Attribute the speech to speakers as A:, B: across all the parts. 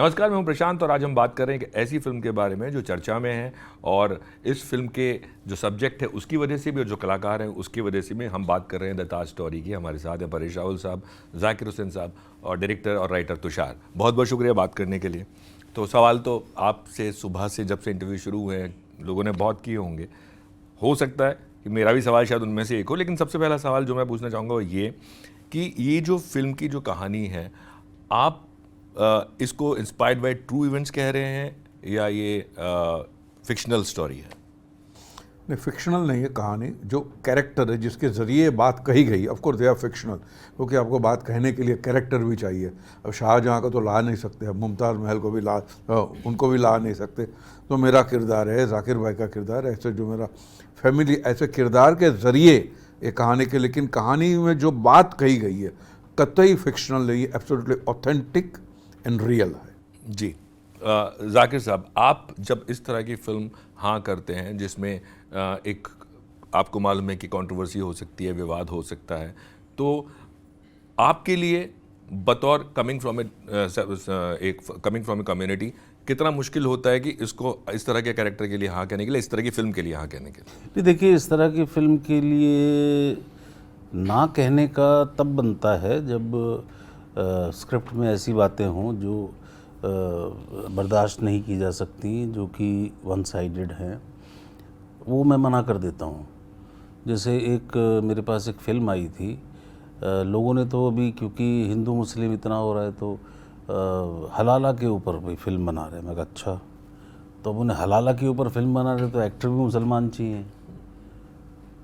A: नमस्कार, मैं हूं प्रशांत और आज हम बात कर रहे हैं एक ऐसी फिल्म के बारे में जो चर्चा में है और इस फिल्म के जो सब्जेक्ट है उसकी वजह से भी और जो कलाकार हैं उसकी वजह से भी हम बात कर रहे हैं द ताज स्टोरी की। हमारे साथ हैं परेश रावल साहब, जाकिर हुसैन साहब और डायरेक्टर और राइटर तुषार। बहुत बहुत शुक्रिया बात करने के लिए। तो सवाल तो आपसे सुबह से जब से इंटरव्यू शुरू हुए हैं लोगों ने बहुत किए होंगे, हो सकता है कि मेरा भी सवाल शायद उनमें से एक हो, लेकिन सबसे पहला सवाल जो मैं पूछना चाहूँगा वो ये कि ये जो फिल्म की जो कहानी है, आप इसको इंस्पायर्ड बाय ट्रू इवेंट्स कह रहे हैं या ये फिक्शनल स्टोरी है?
B: नहीं, फिक्शनल नहीं है कहानी। जो कैरेक्टर है जिसके ज़रिए बात कही गई, of course they are fictional, क्योंकि आपको बात कहने के लिए कैरेक्टर भी चाहिए। अब शाहजहाँ को तो ला नहीं सकते, अब मुमताज़ महल को भी उनको भी ला नहीं सकते। तो मेरा किरदार है, जाकिर भाई का किरदार, ऐसे जो मेरा फैमिली, ऐसे किरदार के ज़रिए एक कहानी के, लेकिन कहानी में जो बात कही गई है कतई फिक्शनल नहीं है, एब्सोल्युटली ऑथेंटिक एंड रियल है।
A: जी जाकिर साहब, आप जब इस तरह की फिल्म हाँ करते हैं जिसमें एक आपको मालूम है कि कंट्रोवर्सी हो सकती है, विवाद हो सकता है, तो आपके लिए बतौर कमिंग फ्रॉम ए कम्युनिटी कितना मुश्किल होता है कि इसको इस तरह के कैरेक्टर के लिए हाँ कहने के लिए, इस तरह की फिल्म के लिए हाँ कहने के लिए?
C: नहीं, देखिए, इस तरह की फिल्म के लिए ना कहने का तब बनता है जब स्क्रिप्ट में ऐसी बातें हों जो बर्दाश्त नहीं की जा सकती, जो कि वन साइडेड हैं, वो मैं मना कर देता हूँ। जैसे एक मेरे पास एक फ़िल्म आई थी, लोगों ने तो अभी, क्योंकि हिंदू मुस्लिम इतना हो रहा है, तो हलाला के ऊपर भी फिल्म बना रहे हैं। मैं कहा अच्छा, तो अब उन्हें हलाला के ऊपर फिल्म बना रहे तो एक्टर भी मुसलमान चाहिए।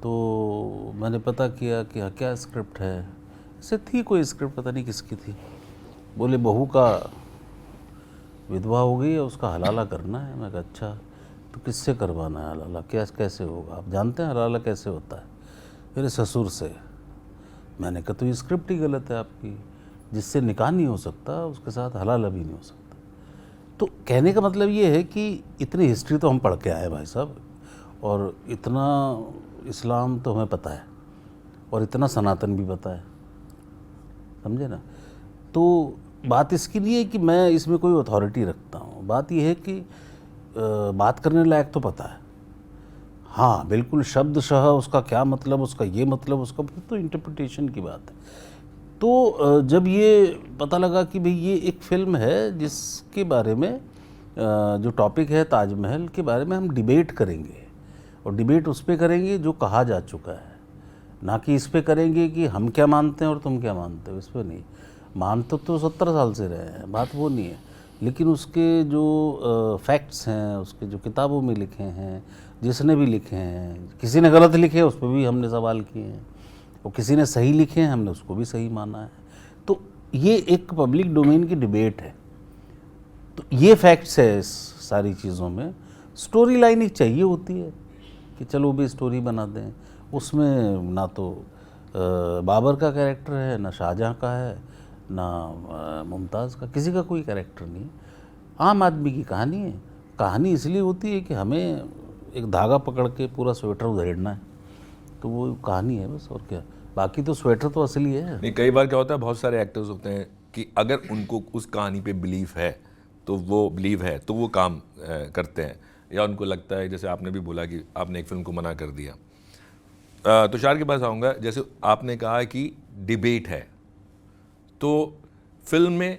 C: तो मैंने पता किया कि हाँ, क्या स्क्रिप्ट है। ऐसे थी कोई स्क्रिप्ट, पता नहीं किसकी थी। बोले बहू का विधवा हो गई है, उसका हलाला करना है। मैं कहा अच्छा, तो किससे करवाना है हलाला, क्या कैसे होगा, आप जानते हैं हलाला कैसे होता है? मेरे ससुर से। मैंने कहा तो ये स्क्रिप्ट ही गलत है आपकी, जिससे निकाह नहीं हो सकता उसके साथ हलाला भी नहीं हो सकता। तो कहने का मतलब ये है कि इतनी हिस्ट्री तो हम पढ़ के आए भाई साहब, और इतना इस्लाम तो हमें पता है, और इतना सनातन भी पता है, समझे ना। तो बात इसकी नहीं है कि मैं इसमें कोई अथॉरिटी रखता हूँ, बात यह है कि बात करने लायक तो पता है। हाँ बिल्कुल, शब्दशः उसका क्या मतलब, उसका ये मतलब, उसका तो इंटरप्रिटेशन की बात है। तो जब ये पता लगा कि भाई ये एक फिल्म है जिसके बारे में जो टॉपिक है ताजमहल के बारे में हम डिबेट करेंगे, और डिबेट उस पर करेंगे जो कहा जा चुका है, ना कि इस पे करेंगे कि हम क्या मानते हैं और तुम क्या मानते हो। इस पर नहीं, मानते तो 70 साल से रहे हैं, बात वो नहीं है, लेकिन उसके जो फैक्ट्स हैं, उसके जो किताबों में लिखे हैं, जिसने भी लिखे हैं, किसी ने गलत लिखे उस पर भी हमने सवाल किए हैं, और किसी ने सही लिखे हैं हमने उसको भी सही माना है। तो ये एक पब्लिक डोमेन की डिबेट है। तो ये फैक्ट्स है इस सारी चीज़ों में। स्टोरी लाइन एक चाहिए होती है कि चलो भी स्टोरी बना दें। उसमें ना तो बाबर का कैरेक्टर है, ना शाहजहाँ का है, ना मुमताज़ का, किसी का कोई कैरेक्टर नहीं। आम आदमी की कहानी है। कहानी इसलिए होती है कि हमें एक धागा पकड़ के पूरा स्वेटर उधेड़ना है, तो वो कहानी है बस, और क्या। बाकी तो स्वेटर तो असली है।
A: नहीं, कई बार क्या होता है, बहुत सारे एक्टर्स होते हैं कि अगर उनको उस कहानी पे बिलीव है तो वो काम करते हैं, या उनको लगता है, जैसे आपने भी बोला कि आपने एक फिल्म को मना कर दिया। तुषार के पास आऊँगा। जैसे आपने कहा कि डिबेट है, तो फिल्म में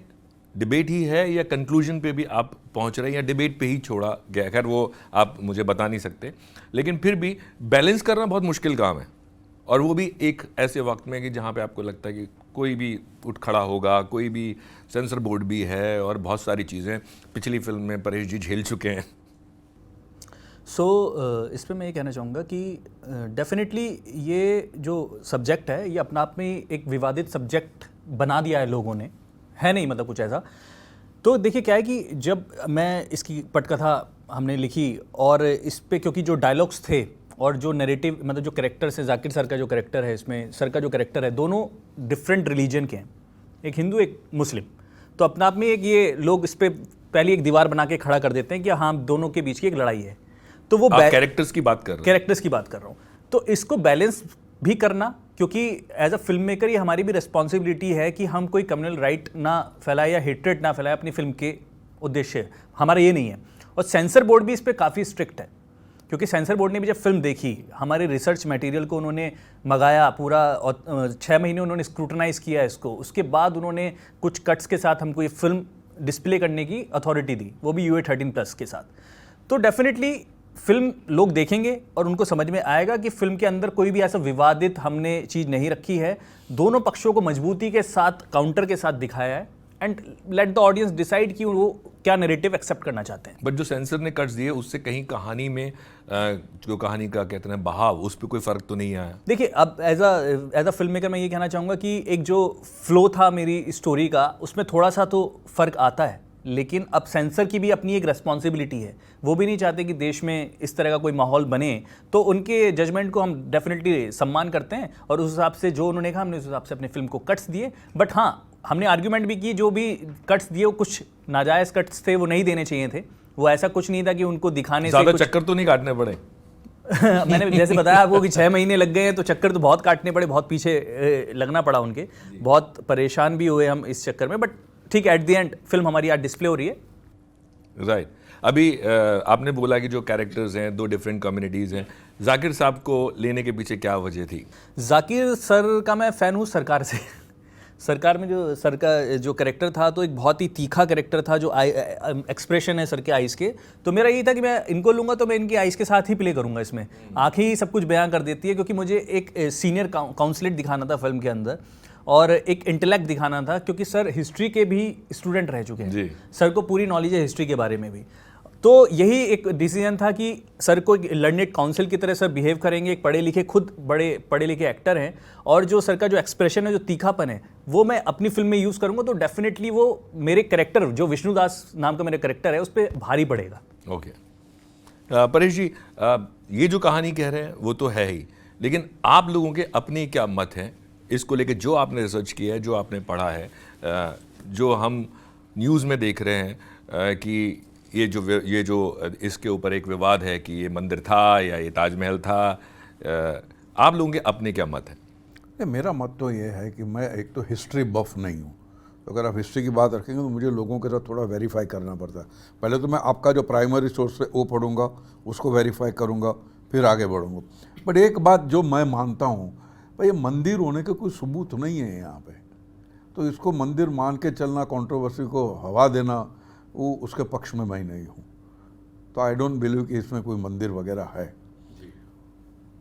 A: डिबेट ही है या कंक्लूजन पे भी आप पहुंच रहे हैं, या डिबेट पे ही छोड़ा गया? खैर वो आप मुझे बता नहीं सकते, लेकिन फिर भी बैलेंस करना बहुत मुश्किल काम है, और वो भी एक ऐसे वक्त में कि जहाँ पे आपको लगता है कि कोई भी उठ खड़ा होगा, कोई भी सेंसर बोर्ड भी है, और बहुत सारी चीज़ें पिछली फिल्म में परेश जी झेल चुके हैं।
D: इस पे मैं ये कहना चाहूँगा कि डेफिनेटली ये जो सब्जेक्ट है ये अपना आप में एक विवादित सब्जेक्ट बना दिया है लोगों ने, है नहीं मतलब कुछ ऐसा। तो देखिए क्या है कि जब मैं इसकी पटकथा हमने लिखी, और इस पे क्योंकि जो डायलॉग्स थे और जो नैरेटिव, मतलब जो कैरेक्टर्स है, जाकिर सर का जो कैरेक्टर है, इसमें सर का जो कैरेक्टर है, दोनों डिफरेंट रिलीजन के हैं, एक हिंदू एक मुस्लिम। तो अपने आप में एक ये लोग इस पर पहले एक दीवार बना के खड़ा कर देते हैं कि हाँ दोनों के बीच की एक लड़ाई है। तो वो
A: कैरेक्टर्स की बात कर रहे हैं,
D: कैरेक्टर्स की बात कर रहा हूँ। तो इसको बैलेंस भी करना, क्योंकि एज अ फिल्म मेकर ये हमारी भी रिस्पॉन्सिबिलिटी है कि हम कोई कम्युनल राइट ना फैलाए या हेट्रेड ना फैलाए अपनी फिल्म के उद्देश्य है, हमारा ये नहीं है। और सेंसर बोर्ड भी इस पर काफ़ी स्ट्रिक्ट है, क्योंकि सेंसर बोर्ड ने भी जब फिल्म देखी, हमारे रिसर्च मटेरियल को उन्होंने मंगाया पूरा, और 6 महीने उन्होंने स्क्रूटनाइज किया इसको, उसके बाद उन्होंने कुछ कट्स के साथ हमको ये फिल्म डिस्प्ले करने की अथॉरिटी दी, वो भी UA-13+ के साथ। तो डेफिनेटली फिल्म लोग देखेंगे और उनको समझ में आएगा कि फिल्म के अंदर कोई भी ऐसा विवादित हमने चीज़ नहीं रखी है, दोनों पक्षों को मजबूती के साथ, काउंटर के साथ दिखाया है, and let the audience decide कि वो क्या नैरेटिव एक्सेप्ट करना चाहते हैं।
A: बट जो सेंसर ने कट्स दिए उससे कहीं कहानी में जो कहानी का कहते हैं बहाव, उस पर कोई फ़र्क तो नहीं आया?
D: देखिए, अब एज अ फिल्म मेकर मैं ये कहना चाहूँगा कि एक जो फ्लो था मेरी स्टोरी का, उसमें थोड़ा सा तो फ़र्क आता है, लेकिन अब सेंसर की भी अपनी एक रेस्पॉन्सिबिलिटी है। वो भी नहीं चाहते कि देश में इस तरह का कोई माहौल बने, तो उनके जजमेंट को हम डेफिनेटली सम्मान करते हैं, और उस हिसाब से जो उन्होंने कहा, हमने उस हिसाब से अपनी फिल्म को कट्स दिए। बट हाँ, हमने आर्ग्यूमेंट भी की, जो भी कट्स दिए वो कुछ नाजायज़ कट्स थे, वो नहीं देने चाहिए थे। वो ऐसा कुछ नहीं था कि उनको दिखाने से
A: ज़्यादा चक्कर तो नहीं काटने पड़े?
D: मैंने जैसे बताया आपको कि 6 महीने लग गए हैं, तो चक्कर तो बहुत काटने पड़े, बहुत पीछे लगना पड़ा उनके, बहुत परेशान भी हुए हम इस चक्कर में। बट ठीक है, एट द एंड फिल्म हमारी आज डिस्प्ले हो रही है।
A: राइट। अभी आपने बोला कि जो कैरेक्टर्स हैं, 2 डिफरेंट कम्युनिटीज़ हैं, जाकिर साहब को लेने के पीछे क्या वजह थी?
D: जाकिर सर का मैं फ़ैन हूँ सरकार से। सरकार में जो सर का जो कैरेक्टर था, तो एक बहुत ही तीखा कैरेक्टर था, जो एक्सप्रेशन है सर के आइज़ के, तो मेरा यही था कि मैं इनको लूँगा तो मैं इनकी आइज़ के साथ ही प्ले करूँगा इसमें। आँखें ही सब कुछ बयां कर देती है, क्योंकि मुझे एक सीनियर काउंसलेट दिखाना था फिल्म के अंदर, और एक इंटेलेक्ट दिखाना था, क्योंकि सर हिस्ट्री के भी स्टूडेंट रह चुके हैं, सर को पूरी नॉलेज है हिस्ट्री के बारे में भी। तो यही एक डिसीजन था कि सर को एक लर्नेड काउंसिल की तरह सर बिहेव करेंगे, एक पढ़े लिखे, खुद बड़े पढ़े लिखे एक्टर हैं, और जो सर का जो एक्सप्रेशन है, जो तीखापन है, वो मैं अपनी फिल्म में यूज़ करूँगा, तो डेफिनेटली वो मेरे कैरेक्टर, जो विष्णुदास नाम का मेरा कैरेक्टर है, उस पर भारी पड़ेगा।
A: ओके। परेश जी, ये जो कहानी कह रहे हैं वो तो है ही, लेकिन आप लोगों के अपने क्या मत हैं इसको लेके, जो आपने रिसर्च किया है, जो आपने पढ़ा है, जो हम न्यूज़ में देख रहे हैं कि ये जो इसके ऊपर एक विवाद है कि ये मंदिर था या ये ताजमहल था, आप लोगों के अपने क्या मत हैं?
B: नहीं, मेरा मत तो ये है कि मैं एक तो हिस्ट्री बफ नहीं हूँ, तो अगर आप हिस्ट्री की बात रखेंगे तो मुझे लोगों के साथ थोड़ा वेरीफाई करना पड़ता है। पहले तो मैं आपका जो प्राइमरी सोर्स है वो पढ़ूंगा, उसको वेरीफाई करूंगा, फिर आगे बढ़ूंगा। बट एक बात जो मैं मानता हूँ, भाई ये मंदिर होने के कोई सबूत नहीं है यहाँ पे, तो इसको मंदिर मान के चलना, कंट्रोवर्सी को हवा देना, वो उसके पक्ष में मैं नहीं हूँ। तो आई डोंट बिलीव कि इसमें कोई मंदिर वगैरह है।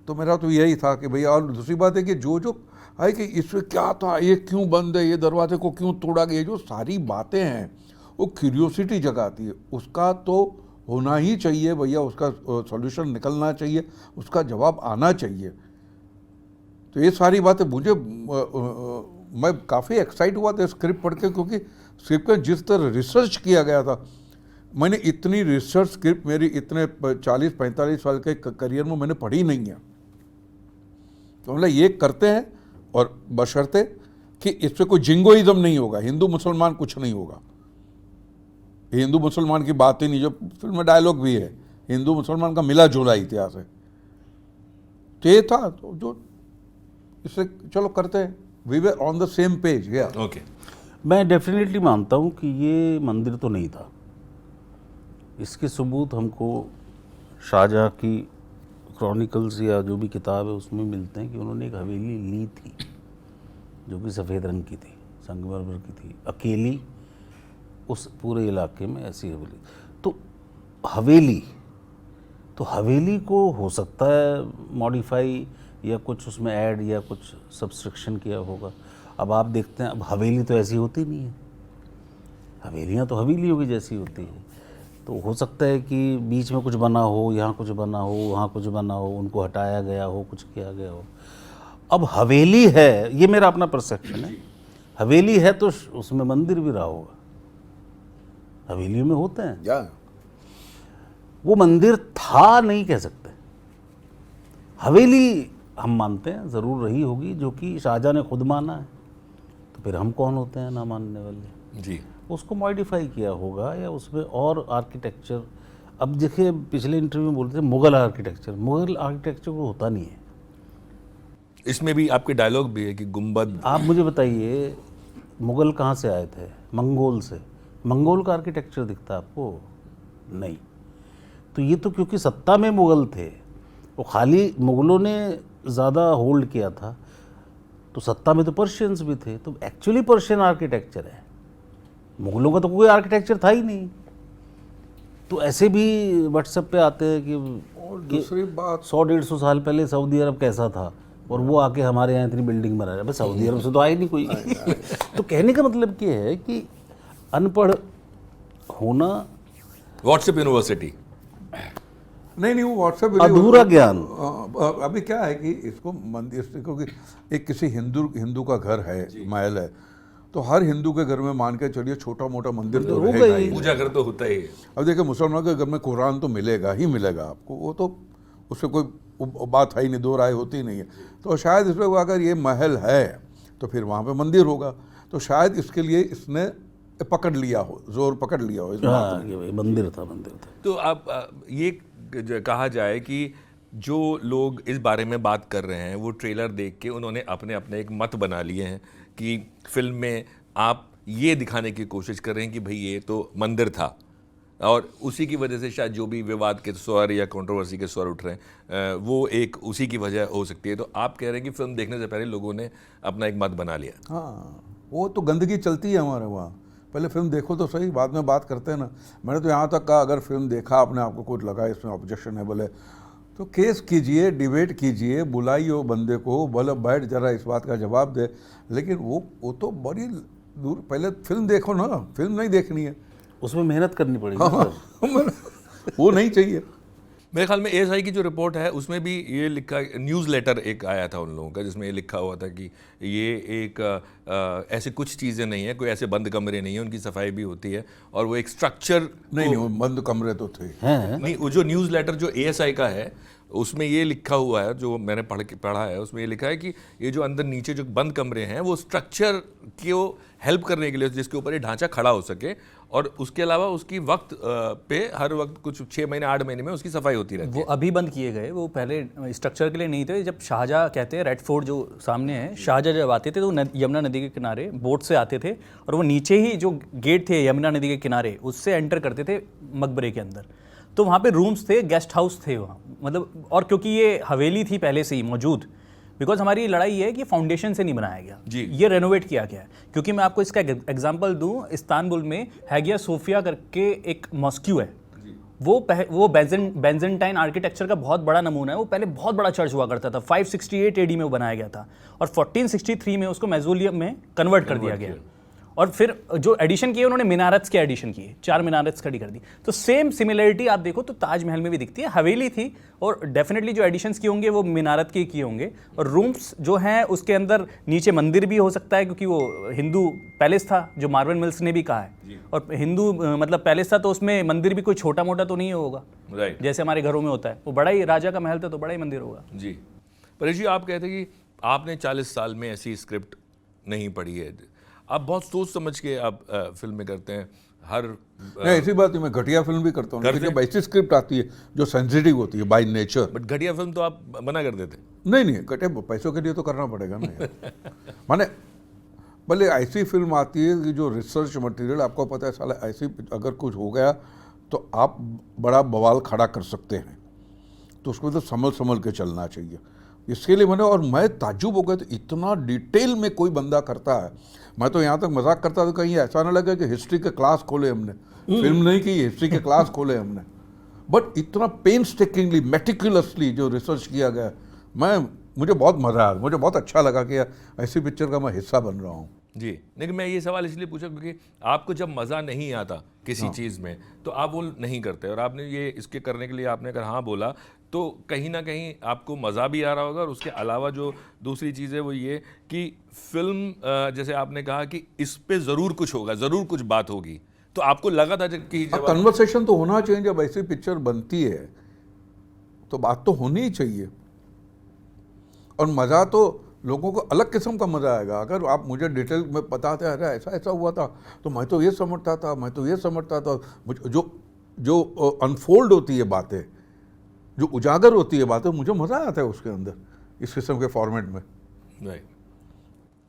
B: तो मेरा तो यही था कि भैया, और दूसरी बात है कि जो है कि इसमें क्या था, ये क्यों बंद है, ये दरवाजे को क्यों तोड़ा गया, जो सारी बातें हैं वो क्यूरियोसिटी जगाती है। उसका तो होना ही चाहिए भैया, उसका सॉल्यूशन निकलना चाहिए, उसका जवाब आना चाहिए। तो ये सारी बातें मुझे मैं काफ़ी एक्साइट हुआ था स्क्रिप्ट पढ़ के, क्योंकि स्क्रिप्ट में जिस तरह रिसर्च किया गया था, मैंने इतनी रिसर्च स्क्रिप्ट मेरी इतने 40-45 साल के करियर में मैंने पढ़ी नहीं है। तो मतलब ये करते हैं, और बशर्ते कि इस पर कोई जिंगोइज्म नहीं होगा, हिंदू मुसलमान कुछ नहीं होगा, हिंदू मुसलमान की बात ही नहीं। जो फिल्म में डायलॉग भी है, हिंदू मुसलमान का मिला जुला इतिहास है। तो ये था, तो जो इससे चलो करते हैं, we were on the same page. या
A: ओके,
C: मैं डेफिनेटली मानता हूँ कि ये मंदिर तो नहीं था। इसके सबूत हमको शाहजहाँ की क्रॉनिकल्स या जो भी किताब है उसमें मिलते हैं कि उन्होंने एक हवेली ली थी, जो कि सफ़ेद रंग की थी, संगमरमर की थी, अकेली उस पूरे इलाके में ऐसी हवेली। तो हवेली को हो सकता है मॉडिफाई या कुछ उसमें ऐड या कुछ सब्सट्रैक्शन किया होगा। अब आप देखते हैं, अब हवेली तो ऐसी होती नहीं है, हवेलियाँ तो हवेलियों की जैसी होती है। तो हो सकता है कि बीच में कुछ बना हो, यहाँ कुछ बना हो, वहाँ कुछ बना हो, उनको हटाया गया हो, कुछ किया गया हो। अब हवेली है, ये मेरा अपना परसेप्शन है, हवेली है तो उसमें मंदिर भी रहा होगा, हवेलियों में होते हैं। वो मंदिर था नहीं कह सकते, हवेली हम मानते हैं ज़रूर रही होगी, जो कि शाहजहाँ ने खुद माना है। तो फिर हम कौन होते हैं ना मानने वाले?
A: जी,
C: उसको मॉडिफाई किया होगा या उसमें और आर्किटेक्चर। अब देखिए, पिछले इंटरव्यू में बोलते थे मुग़ल आर्किटेक्चर को होता नहीं है।
A: इसमें भी आपके डायलॉग भी है कि गुंबद।
C: आप मुझे बताइए, मुग़ल कहाँ से आए थे? मंगोल से। मंगोल का आर्किटेक्चर दिखता है आपको? नहीं। तो ये तो क्योंकि सत्ता में मुगल थे, वो खाली मुगलों ने ज़्यादा होल्ड किया था, तो सत्ता में तो पर्शियंस भी थे, तो एक्चुअली पर्शियन आर्किटेक्चर है। मुगलों का तो कोई आर्किटेक्चर था ही नहीं। तो ऐसे भी व्हाट्सएप पे आते हैं कि
B: और दूसरी बात
C: 100-150 साल पहले सऊदी अरब कैसा था और वो आके हमारे यहाँ इतनी बिल्डिंग बना रहा है। भाई सऊदी अरब से तो आई नहीं कोई। तो कहने का मतलब ये है कि अनपढ़ होना,
A: व्हाट्सएप यूनिवर्सिटी।
B: नहीं वो व्हाट्सएप
C: अधूरा ज्ञान।
B: अभी क्या है कि इसको मंदिर, क्योंकि एक किसी हिंदू का घर है, महल है, तो हर हिंदू के घर में मान के चलिए छोटा मोटा मंदिर तो रहेगा ही।
A: पूजा घर तो होता ही है।
B: अब देखिए मुसलमान के घर में कुरान तो मिलेगा ही मिलेगा आपको, वो तो उससे कोई बात है ही नहीं, दो राय होती नहीं है। तो शायद इसमें अगर ये महल है तो फिर वहाँ पे मंदिर होगा, तो शायद इसके लिए इसने पकड़ लिया हो, जोर पकड़ लिया हो इस बात ने।
C: भाई मंदिर था।
A: तो अब ये कहा जाए कि जो लोग इस बारे में बात कर रहे हैं वो ट्रेलर देख के उन्होंने अपने अपने एक मत बना लिए हैं कि फिल्म में आप ये दिखाने की कोशिश कर रहे हैं कि भाई ये तो मंदिर था, और उसी की वजह से शायद जो भी विवाद के स्वर या कंट्रोवर्सी के स्वर उठ रहे हैं वो एक उसी की वजह हो सकती है। तो आप कह रहे हैं कि फिल्म देखने से पहले लोगों ने अपना एक मत बना लिया।
B: हाँ, वो तो गंदगी चलती है हमारे वहाँ, पहले फिल्म देखो तो सही, बाद में बात करते हैं ना। मैंने तो यहाँ तक कहा अगर फिल्म देखा आपने, आपको कुछ लगा इसमें ऑब्जेक्शन है बोले तो केस कीजिए, डिबेट कीजिए, बुलाइए वो बंदे को, बोले बैठ जरा इस बात का जवाब दे। लेकिन वो तो बड़ी दूर, पहले फिल्म देखो ना, फिल्म नहीं देखनी है,
C: उसमें मेहनत करनी पड़ेगी।
B: वो नहीं चाहिए।
A: मेरे ख्याल में एएसआई की जो रिपोर्ट है उसमें भी ये लिखा, न्यूज़ लेटर एक आया था उन लोगों का जिसमें ये लिखा हुआ था कि ये एक ऐसे कुछ चीज़ें नहीं है, कोई ऐसे बंद कमरे नहीं है, उनकी सफाई भी होती है और वो एक स्ट्रक्चर।
B: नहीं वो बंद कमरे तो थे।
A: नहीं, वो जो न्यूज़ लेटर जो एएसआई का है उसमें ये लिखा हुआ है, जो मैंने पढ़ा है, उसमें ये लिखा है कि ये जो अंदर नीचे जो बंद कमरे हैं वो स्ट्रक्चर को हेल्प करने के लिए, जिसके ऊपर ये ढांचा खड़ा हो सके, और उसके अलावा उसकी वक्त पे हर वक्त कुछ 6 महीने 8 महीने में उसकी सफाई होती रहती
D: वो
A: है।
D: अभी बंद किए गए, वो पहले स्ट्रक्चर के लिए नहीं थे। जब शाहजहाँ कहते हैं, रेड फोर्ट जो सामने है, शाहजहाँ जब आते थे तो यमुना नदी के किनारे बोट से आते थे और वो नीचे ही जो गेट थे यमुना नदी के किनारे उससे एंटर करते थे मकबरे के अंदर। तो वहाँ पे रूम्स थे, गेस्ट हाउस थे वहाँ, मतलब, और क्योंकि ये हवेली थी पहले से ही मौजूद, बिकॉज हमारी लड़ाई ये है कि फाउंडेशन से नहीं बनाया गया
A: जी,
D: ये रेनोवेट किया गया है। क्योंकि मैं आपको इसका एग्जांपल दूं, इस्तांबुल में हैगिया सोफिया करके एक मॉस्क्यू है, वो बेंजेंटाइन आर्किटेक्चर का बहुत बड़ा नमूना है। वो पहले बहुत बड़ा चर्च हुआ करता था, 568 AD में वो बनाया गया था और 1463 में उसको मेजोलियम में कन्वर्ट कर दिया गया। और फिर जो एडिशन किए उन्होंने मिनारत्स के एडिशन किए, 4 मिनारत्स खड़ी कर दी। तो सेम सिमिलरिटी आप देखो तो ताजमहल में भी दिखती है। हवेली थी और डेफिनेटली जो एडिशंस किए होंगे वो मिनारत के किए होंगे। और रूम्स जो हैं उसके अंदर नीचे मंदिर भी हो सकता है, क्योंकि वो हिंदू पैलेस था जो मार्वन मिल्स ने भी कहा है, और हिंदू मतलब पैलेस था तो उसमें मंदिर भी कोई छोटा मोटा तो नहीं होगा,
A: राइट,
D: जैसे हमारे घरों में होता है। वो बड़ा ही राजा का महल था तो बड़ा ही मंदिर होगा।
A: जी। परेश जी, आप कहते हैं कि आपने 40 साल में ऐसी स्क्रिप्ट नहीं पढ़ी है, आप बहुत सोच समझ के आप फिल्में करते हैं। हर
B: नहीं, ऐसी बात है, मैं घटिया फिल्म भी करता हूँ, लेकिन जब ऐसी स्क्रिप्ट आती है जो सेंसिटिव होती है बाय नेचर।
A: बट घटिया फिल्म तो आप मना कर देते।
B: नहीं घटिया पैसों के लिए तो करना पड़ेगा ना यार। माने भले ऐसी फिल्म आती है कि जो रिसर्च मटेरियल आपको पता है, साला ऐसी अगर कुछ हो गया तो आप बड़ा बवाल खड़ा कर सकते हैं, तो उसको तो संभल के चलना चाहिए। इसके लिए और मैं ताज्जुब हो गया, तो इतना डिटेल में कोई बंदा करता है। मैं तो यहाँ तक मजाक करता था कहीं ऐसा ना लगे कि हिस्ट्री के क्लास खोले हमने, फिल्म नहीं की, हिस्ट्री के क्लास खोले हमने। बट इतना पेन्सटेकिंगली मेटिकुलसली जो रिसर्च किया गया, मुझे बहुत मज़ा आया, मुझे बहुत अच्छा लगा कि ऐसी पिक्चर का मैं हिस्सा बन रहा हूँ।
A: जी, लेकिन मैं ये सवाल इसलिए पूछा क्योंकि आपको जब मज़ा नहीं आता किसी चीज़ में तो आप वो नहीं करते, और आपने ये इसके करने के लिए आपने अगर हाँ बोला तो कहीं ना कहीं आपको मज़ा भी आ रहा होगा। और उसके अलावा जो दूसरी चीज़ है वो ये कि फिल्म जैसे आपने कहा कि इस पे ज़रूर कुछ होगा, ज़रूर कुछ बात होगी, तो आपको लगा था कि जब
B: कन्वर्सेशन तो होना चाहिए। जब ऐसी पिक्चर बनती है तो बात तो होनी ही चाहिए, और मज़ा तो लोगों को अलग किस्म का मज़ा आएगा। अगर आप मुझे डिटेल में बताते अरे ऐसा हुआ था तो मैं तो ये समझता था, जो अनफोल्ड होती है बातें, जो उजागर होती है बातें, मुझे मज़ा आता है उसके अंदर, इस किस्म के फॉर्मेट में।
A: राइट।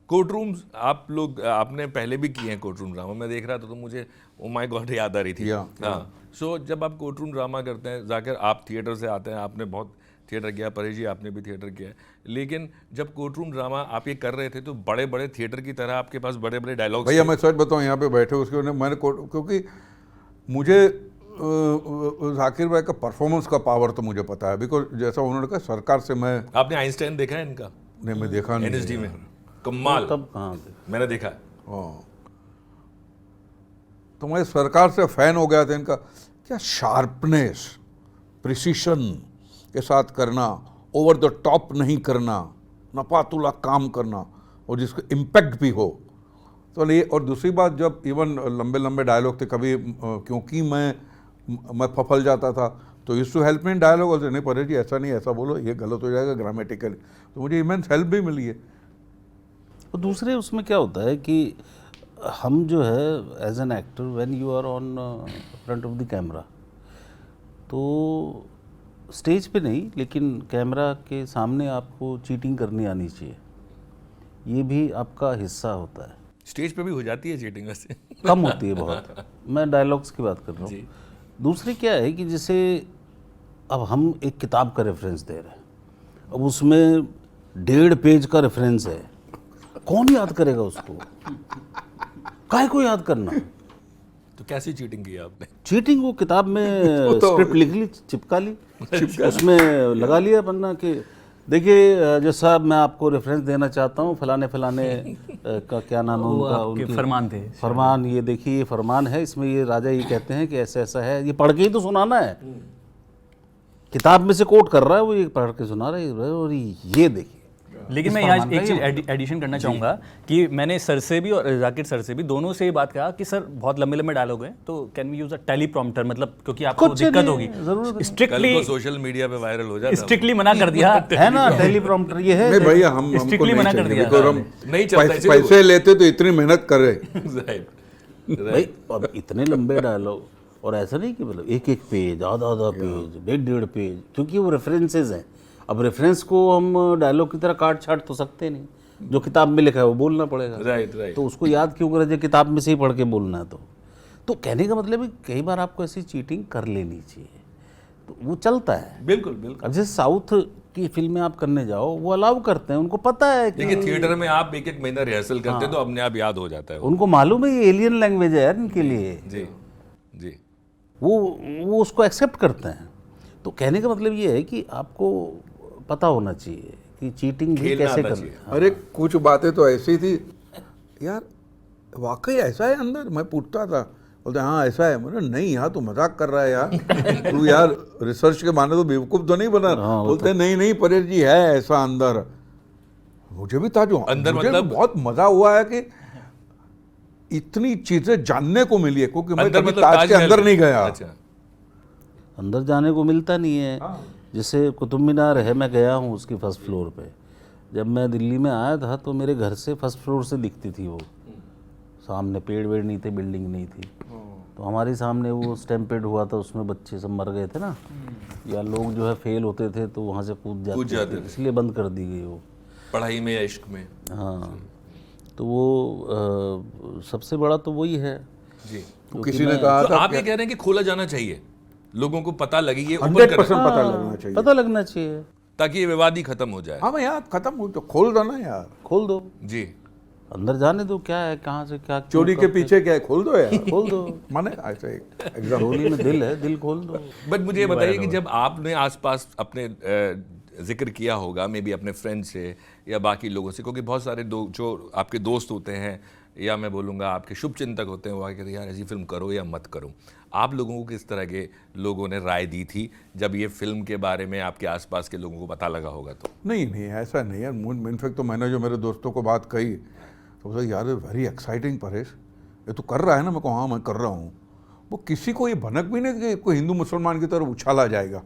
A: कोर्ट रूम्स आप लोग आपने पहले भी किए हैं कोर्ट रूम ड्रामा, मैं देख रहा था तो मुझे ओ माय गॉड याद आ रही थी। हाँ, सो जब आप कोर्ट रूम ड्रामा करते हैं, जाकिर आप थिएटर से आते हैं, आपने बहुत थिएटर किया, परेश जी आपने भी थिएटर किया है, लेकिन जब कोर्ट रूम ड्रामा आप ये कर रहे थे तो बड़े बड़े थिएटर की तरह आपके पास बड़े बड़े डायलॉग।
B: भैया मैं सच बताऊँ, यहाँ पे बैठे उसके मैंने क्योंकि मुझे जाकिर भाई का परफॉर्मेंस का पावर तो मुझे पता है, बिकॉज जैसा उन्होंने कहा सरकार से मैं,
A: आपने आइंस्टाइन देखा है इनका?
B: नहीं मैं देखा नहीं
A: एनएसडी में कमाल,
C: तब कहाँ
A: मैंने देखा।
B: हाँ, तो मैं सरकार से फैन हो गया था इनका। क्या शार्पनेस, प्रिसीशन के साथ करना, ओवर द टॉप नहीं करना, नपातुला काम करना और जिसका इम्पैक्ट भी हो। तो ये, और दूसरी बात जब इवन लंबे लंबे डायलॉग थे, कभी क्योंकि मैं फफल जाता था तो used to help me in dialogue also, नहीं परेश जी ऐसा नहीं, ऐसा बोलो, ये गलत हो जाएगा ग्रामेटिकली, तो मुझे इमेंस हेल्प भी मिली है।
C: और दूसरे उसमें क्या होता है कि हम जो है as an actor when you are on front of the camera, तो स्टेज पे नहीं लेकिन कैमरा के सामने आपको चीटिंग करनी आनी चाहिए, ये भी आपका हिस्सा होता है।
A: स्टेज पे भी हो जाती है चीटिंग वैसे
C: कम होती है बहुत, मैं डायलॉग्स की बात कर रहा हूँ। दूसरी क्या है कि जैसे अब हम एक किताब का रेफरेंस दे रहे हैं, अब उसमें 1.5 पेज का रेफरेंस है, कौन याद करेगा उसको? काहे को याद करना?
A: तो कैसी चीटिंग की आपने?
C: चीटिंग वो किताब में स्क्रिप्ट लिख ली, चिपका ली, उसमें लगा लिया पन्ना कि देखिए जो साहब मैं आपको रेफरेंस देना चाहता हूँ फलाने फलाने का क्या नाम है उनका, उनके
D: फरमान थे,
C: फरमान, ये देखिए ये फरमान है, इसमें ये राजा ये कहते हैं कि ऐसा ऐसा है, ये पढ़ के ही तो सुनाना है, किताब में से कोट कर रहा है वो, ये पढ़ के सुना रहा है, और ये देखिए।
D: लेकिन मैं यहाँ एक चीज़ एडिशन करना चाहूँगा कि मैंने सर से भी और जाकिर सर से भी दोनों से ये बात कहा कि सर बहुत लंबे लंबे डायलॉग हैं, तो can we use a teleprompter, मतलब क्योंकि आपको दिक्कत होगी, स्ट्रिक्टली
A: सोशल मीडिया पे वायरल हो जाता है,
D: स्ट्रिक्टली मना कर दिया
C: है ना टेलीप्रॉम्प्टर, ये है
B: नहीं भैया हम
D: स्ट्रिक्टली मना कर दिया,
A: नहीं चलता
B: पैसे लेते तो इतनी मेहनत करे
C: भाई। अब इतने लंबे डायलॉग, और ऐसा नहीं कि मतलब एक एक पेज, आधा पेज, 1.5 पेज, क्योंकि वो रेफरेंसेज हैं। अब रेफरेंस को हम डायलॉग की तरह काट छाट तो सकते नहीं, जो किताब में लिखा है वो बोलना पड़ेगा।
A: राइट।
C: तो उसको याद क्यों करें जब किताब में से ही पढ़ के बोलना है? तो कहने का मतलब है कई बार आपको ऐसी चीटिंग कर लेनी चाहिए, तो वो चलता है।
A: बिल्कुल।
C: अब जैसे साउथ की फिल्में आप करने जाओ, वो अलाउ करते हैं, उनको पता है कि
A: देखिए थिएटर में आप एक महीना रिहर्सल करते हैं तो अपने आप याद हो जाता है,
C: उनको मालूम है ये एलियन लैंग्वेज है यार इनके लिए,
A: जी
C: वो उसको एक्सेप्ट करते हैं। तो कहने का मतलब ये है कि आपको पता होना चाहिए कि चीटिंग भी कैसे करना।
B: अरे कुछ बातें तो ऐसी थी यार, वाकई ऐसा है अंदर, मैं पूछता था, बोलते हाँ ऐसा है, मैंने नहीं यार तू मजाक कर रहा है यार तू यार रिसर्च के माने तो बेवकूफ़ तो नहीं बना। बोलते नहीं परेश जी है ऐसा अंदर। मुझे भी था जो अंदर, मुझे मतलब बहुत मजा हुआ है कि इतनी चीजें जानने को मिली है, क्योंकि मैं कभी ताज के अंदर नहीं गया।
C: अंदर जाने को मिलता नहीं है। जैसे कुतुब मीनार है, मैं गया हूँ उसकी फर्स्ट फ्लोर पे। जब मैं दिल्ली में आया था तो मेरे घर से फर्स्ट फ्लोर से दिखती थी वो, सामने पेड़ वेड़ नहीं थे, बिल्डिंग नहीं थी। तो हमारे सामने वो स्टैम्पेड हुआ था, उसमें बच्चे सब मर गए थे ना, या लोग जो है फेल होते थे तो वहाँ से कूद जाते थे, इसलिए बंद कर दी गई वो,
A: पढ़ाई में या इश्क में।
C: हाँ, तो वो सबसे बड़ा तो वही है
A: जी।
B: तो किसी ने कहा
A: तो
B: था
A: आप ये कह रहे हैं कि खोला जाना चाहिए, लोगों को पता लगे, ये
B: 100% पता लगना चाहिए,
C: पता लगना चाहिए,
A: ताकि ये विवाद ही खत्म हो जाए।
B: हाँ भाई यार खत्म हो तो खोल दो ना यार,
C: खोल दो
A: जी,
C: अंदर जाने दो, क्या है कहाँ से क्या,
B: चोरी के पीछे क्या है, खोल दो यार
C: खोल दो।
B: माने ऐसे एग्जाम
C: डोली में दिल है, दिल खोल दो।
A: बट मुझे ये बताइए कि जब आपने आसपास अपने जिक्र किया होगा मे बी अपने फ्रेंड से या बाकी लोगों से, क्योंकि बहुत सारे जो आपके दोस्त होते हैं या मैं बोलूँगा आपके शुभ चिंतक होते हैं, वो कहते हैं यार ऐसी फिल्म करो या मत करो। आप लोगों को किस तरह के लोगों ने राय दी थी जब ये फिल्म के बारे में आपके आसपास के लोगों को पता लगा होगा? तो
B: नहीं ऐसा नहीं है। इनफैक्ट तो मैंने जो मेरे दोस्तों को बात कही तो बोला यार वेरी एक्साइटिंग परेश, ये तो कर रहा है ना। मैं कहूँ हाँ मैं कर रहा हूँ। वो किसी को ये भनक भी नहीं कि कोई हिंदू मुसलमान की तरफ उछाला जाएगा।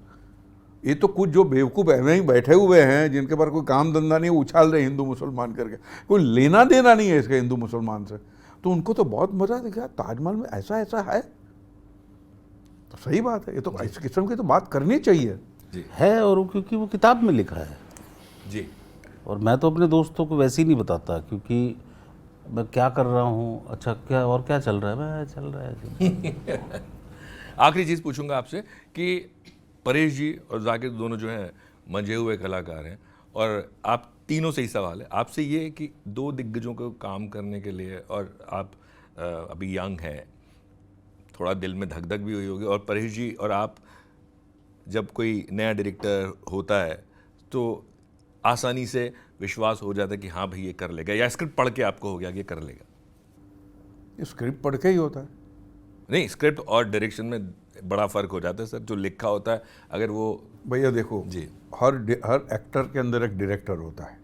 B: ये तो कुछ जो बेवकूफ़ ऐसे ही बैठे हुए हैं जिनके पास कोई काम धंधा नहीं, उछाल रहे हिंदू मुसलमान करके, कोई लेना देना नहीं है इसके हिंदू मुसलमान से। तो उनको तो बहुत मज़ा दिखा, ताजमहल में ऐसा है तो सही बात है, ये तो इस किस्म की तो बात करनी चाहिए
A: जी
C: है। और क्योंकि वो किताब में लिखा है
A: जी।
C: और मैं तो अपने दोस्तों को वैसे ही नहीं बताता, क्योंकि मैं क्या कर रहा हूँ, अच्छा क्या और क्या चल रहा है, मैं चल रहा है।
A: आखिरी चीज़ पूछूंगा आपसे कि परेश जी और जाकिर दोनों जो हैं मंझे हुए कलाकार हैं, और आप तीनों से ही सवाल है आपसे ये कि दो दिग्गजों को काम करने के लिए, और आप अभी यंग हैं, थोड़ा दिल में धक धक भी हुई होगी, और परेश जी और आप जब कोई नया डायरेक्टर होता है तो आसानी से विश्वास हो जाता है कि हाँ भाई ये कर लेगा, या स्क्रिप्ट पढ़ के आपको हो गया कि ये कर लेगा?
B: स्क्रिप्ट पढ़ के ही होता है।
A: नहीं, स्क्रिप्ट और डायरेक्शन में बड़ा फ़र्क हो जाता है सर। जो लिखा होता है अगर वो
B: भैया देखो
A: जी,
B: हर एक्टर के अंदर एक डायरेक्टर होता है,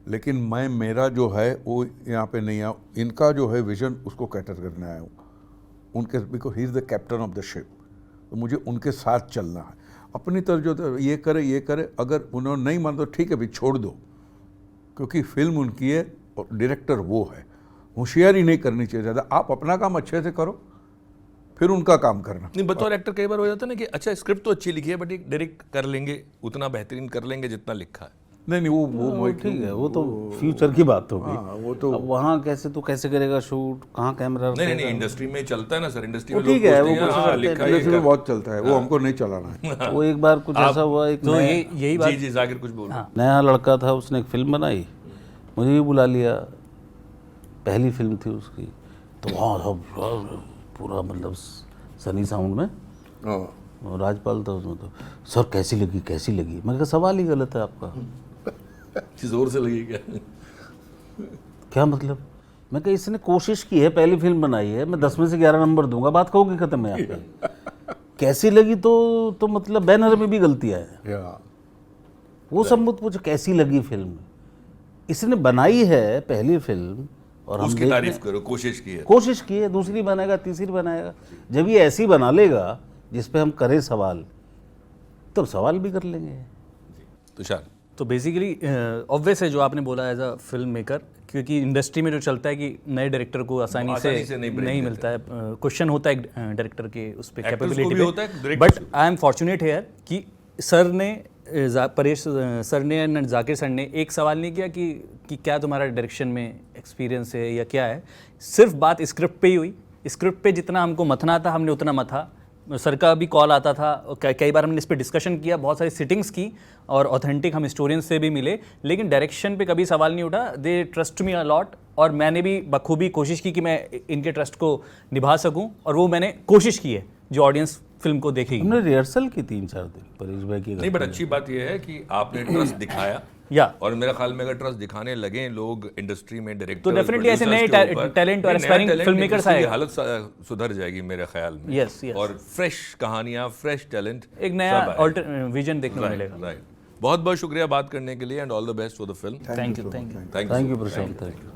B: लेकिन मेरा जो है वो यहाँ पे नहीं आया, इनका जो है विजन उसको कैटर करने आया हूँ उनके, because he is the captain of the ship, तो मुझे उनके साथ चलना है। अपनी तरफ जो ये करे, अगर उन्होंने नहीं माना तो ठीक है भाई छोड़ दो, क्योंकि फिल्म उनकी है और डायरेक्टर वो है। होशियारी नहीं करनी चाहिए ज़्यादा, आप अपना काम अच्छे से करो फिर उनका काम करना।
A: नहीं, बतौर एक्टर कई बार हो जाता है ना कि अच्छा स्क्रिप्ट तो अच्छी लिखी है बट एक डायरेक्ट कर लेंगे, उतना बेहतरीन कर लेंगे जितना लिखा है।
B: नहीं वो
C: ठीक है, वो तो फ्यूचर की बात होगी।
B: हाँ, वो तो
C: अब वहाँ कैसे करेगा शूट, कहाँ कैमरा
A: नहीं, इंडस्ट्री में चलता है ना सर, इंडस्ट्री में
C: वो ठीक है, वो कुछ
A: हाँ, लिखा है,
B: इंडस्ट्री में बहुत चलता है, वो हमको नहीं चलाना है।
C: वो एक बार कुछ ऐसा हुआ, एक
D: तो यही बात
A: जी जाकिर कुछ बोल
C: नया लड़का था, उसने एक फिल्म बनाई, मुझे भी बुला लिया, पहली फिल्म थी उसकी, तो वहाँ सब पूरा मतलब सनी साउंड में,
B: हाँ।
C: और राजपाल था उसमें, तो सर कैसी लगी, मैंने कहा सवाल ही गलत है आपका।
A: जोर से लगी
C: क्या मतलब? मैं कहा इसने कोशिश की है, पहली फिल्म बनाई है, मैं 10 में से 11 नंबर दूंगा, बात कहोगे खत्म है यहाँ पे। कैसी लगी तो मतलब बैनर में भी गलतियाँ हैं,
B: या
C: वो सब मत पूछो, कैसी लगी फिल्म। इसने बनाई है पहली फिल्म और हम
A: उसकी तारीफ करो, कोशिश की है,
C: दूसरी बनाएगा, तीसरी बनाएगा। जब ये ऐसी बना लेगा जिस पे हम करें सवाल, तब सवाल भी कर लेंगे।
A: तुषार,
D: तो बेसिकली ऑब्वियस है जो आपने बोला एज अ फिल्म मेकर, क्योंकि इंडस्ट्री में जो चलता है कि नए डायरेक्टर को आसानी से नहीं मिलता है, क्वेश्चन होता है डायरेक्टर के उस पर कैपेबिलिटी पे। But I am fortunate here कि सर ने परेश सर ने एंड जाकिर सर ने एक सवाल नहीं किया कि क्या तुम्हारा डायरेक्शन में एक्सपीरियंस है या क्या है, सिर्फ बात स्क्रिप्ट पे ही हुई। स्क्रिप्ट पे जितना हमको मथना था हमने उतना मथा, सर का भी कॉल आता था, कई बार हमने इस पर डिस्कशन किया, बहुत सारी सिटिंग्स की और ऑथेंटिक हम हिस्टोरियंस से भी मिले, लेकिन डायरेक्शन पे कभी सवाल नहीं उठा। दे ट्रस्ट मी अलॉट, और मैंने भी बखूबी कोशिश की कि मैं इनके ट्रस्ट को निभा सकूं, और वो मैंने कोशिश की है जो ऑडियंस फिल्म को देखेगी।
C: हमने रिहर्सल की 3-4 दिन परेश भाई की।
A: नहीं बट अच्छी बात यह है कि आपने ट्रस्ट दिखाया,
D: या
A: और मेरा ख्याल में अगर ट्रस्ट दिखाने लगे लोग इंडस्ट्री में, डायरेक्टर
D: तो डेफिनेटली ऐसे नए टैलेंट और एस्पायरिंग फिल्म मेकर्स आएगा,
A: हालत सुधर जाएगी मेरे ख्याल में।
D: यस
A: और फ्रेश कहानियां, फ्रेश टैलेंट,
D: एक नया विजन देखने को मिलेगा।
A: राइट। बहुत बहुत शुक्रिया बात करने के लिए, and all the best for the film.
D: Thank you
C: thank you Prashant, thank you.